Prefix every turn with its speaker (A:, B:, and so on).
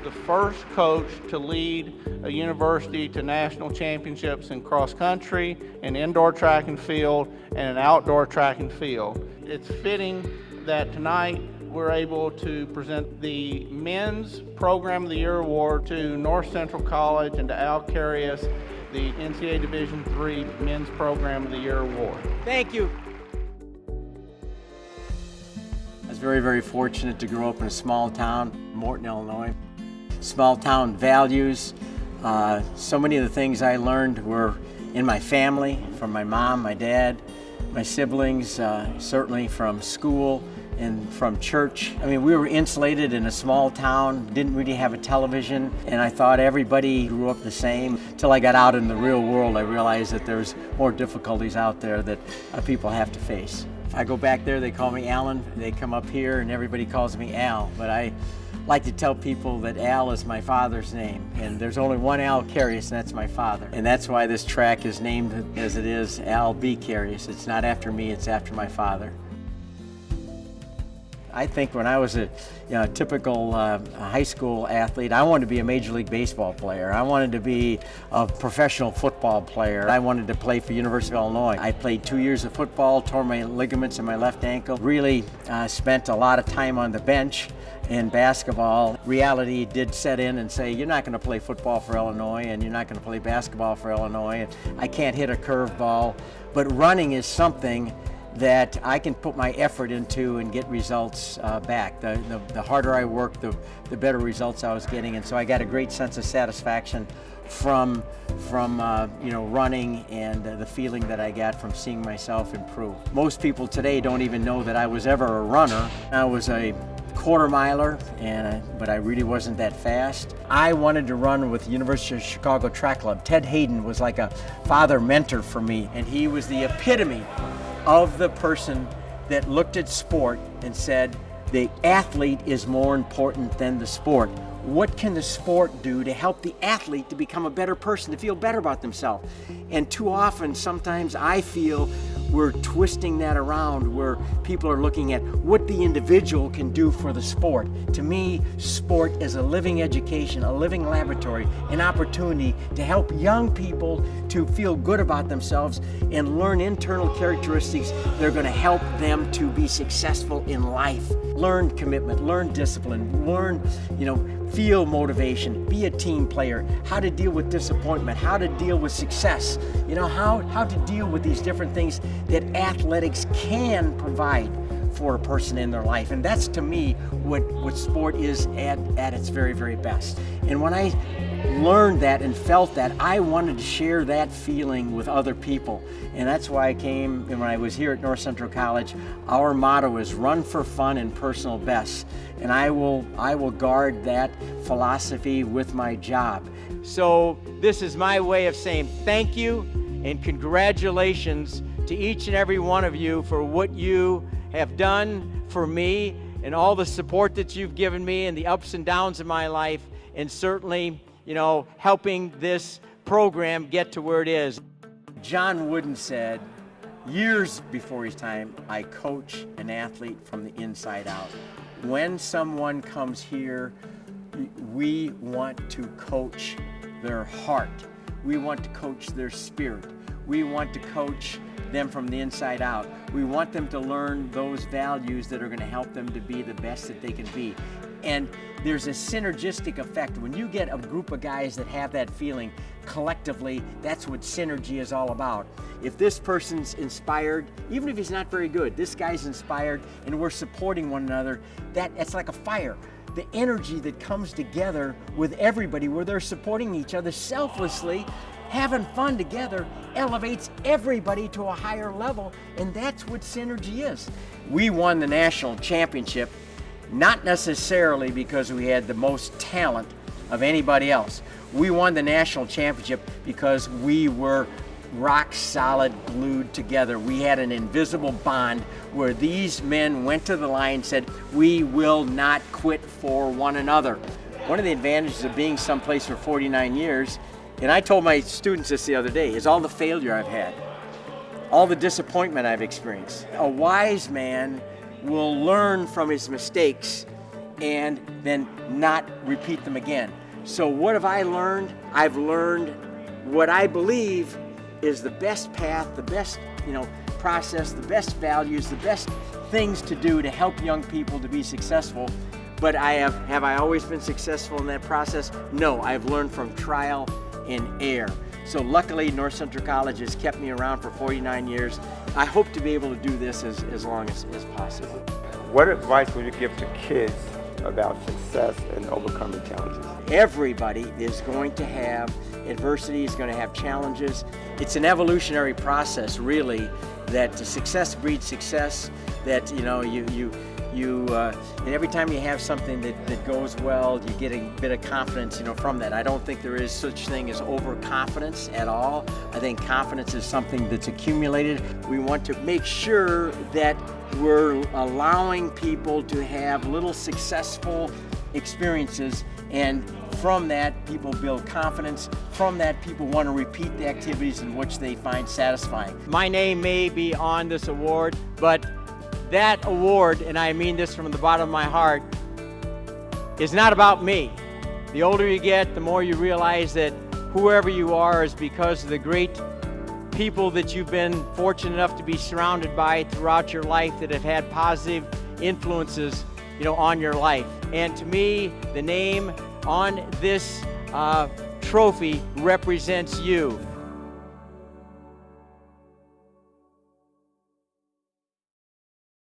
A: the first coach to lead a university to national championships in cross country, in indoor track and field, and in outdoor track and field. It's fitting that tonight we're able to present the Men's Program of the Year Award to North Central College and to Carius, the NCAA Division III Men's Program of the Year Award.
B: Thank you. I was very, very fortunate to grow up in a small town, Morton, Illinois. Small town values. So many of the things I learned were in my family, from my mom, my dad, my siblings, certainly from school and from church. I mean, we were insulated in a small town, didn't really have a television, and I thought everybody grew up the same. Till I got out in the real world, I realized that there's more difficulties out there that people have to face. If I go back there, they call me Alan. They come up here and everybody calls me Al, but I like to tell people that Al is my father's name, and there's only one Al Carius, and that's my father. And that's why this track is named as it is, Al B. Carius. It's not after me, it's after my father. I think when I was a typical high school athlete, I wanted to be a Major League Baseball player. I wanted to be a professional football player. I wanted to play for University of Illinois. I played 2 years of football, tore my ligaments in my left ankle, really spent a lot of time on the bench in basketball. Reality did set in and say, you're not going to play football for Illinois and you're not going to play basketball for Illinois. And I can't hit a curveball, but running is something that I can put my effort into and get results back. The harder I worked, the better results I was getting, and so I got a great sense of satisfaction from running and the feeling that I got from seeing myself improve. Most people today don't even know that I was ever a runner. I was a quarter miler, but I really wasn't that fast. I wanted to run with the University of Chicago Track Club. Ted Hayden was like a father mentor for me, and he was the epitome of the person that looked at sport and said, the athlete is more important than the sport. What can the sport do to help the athlete to become a better person, to feel better about themselves? And too often, sometimes I feel we're twisting that around where people are looking at what the individual can do for the sport. To me, sport is a living education, a living laboratory, an opportunity to help young people to feel good about themselves and learn internal characteristics that are going to help them to be successful in life. Learn commitment, learn discipline, learn, feel motivation, be a team player, how to deal with disappointment, how to deal with success, how to deal with these different things that athletics can provide for a person in their life. And that's, to me, what sport is at its very, very best. And when I learned that and felt that, I wanted to share that feeling with other people. And that's why I came, and when I was here at North Central College, our motto is run for fun and personal best. And I will guard that philosophy with my job. So this is my way of saying thank you and congratulations to each and every one of you for what you have done for me and all the support that you've given me and the ups and downs of my life, and certainly, helping this program get to where it is. John Wooden said, years before his time, I coach an athlete from the inside out. When someone comes here, we want to coach their heart. We want to coach their spirit. We want to coach them from the inside out. We want them to learn those values that are going to help them to be the best that they can be. And there's a synergistic effect. When you get a group of guys that have that feeling, collectively, that's what synergy is all about. If this person's inspired, even if he's not very good, this guy's inspired and we're supporting one another, it's like a fire. The energy that comes together with everybody where they're supporting each other selflessly, having fun together, elevates everybody to a higher level, and that's what synergy is. We won the national championship, not necessarily because we had the most talent of anybody else. We won the national championship because we were rock solid, glued together. We had an invisible bond where these men went to the line and said, we will not quit for one another. One of the advantages of being someplace for 49 years, and I told my students this the other day, is all the failure I've had, all the disappointment I've experienced. A wise man will learn from his mistakes and then not repeat them again. So what have I learned? I've learned what I believe is the best path, the best, process, the best values, the best things to do to help young people to be successful. But have I always been successful in that process? No, I've learned from trial and error. So luckily, North Central College has kept me around for 49 years. I hope to be able to do this as long as possible.
C: What advice would you give to kids about success and overcoming challenges?
B: Everybody is going to have adversity, is going to have challenges. It's an evolutionary process, really, that success breeds success, that, and every time you have something that goes well, you get a bit of confidence, from that. I don't think there is such thing as overconfidence at all. I think confidence is something that's accumulated. We want to make sure that we're allowing people to have little successful experiences, and from that, people build confidence. From that, people want to repeat the activities in which they find satisfying.
D: My name may be on this award, but that award, and I mean this from the bottom of my heart, is not about me. The older you get, the more you realize that whoever you are is because of the great people that you've been fortunate enough to be surrounded by throughout your life that have had positive influences, on your life. And to me, the name on this trophy represents you.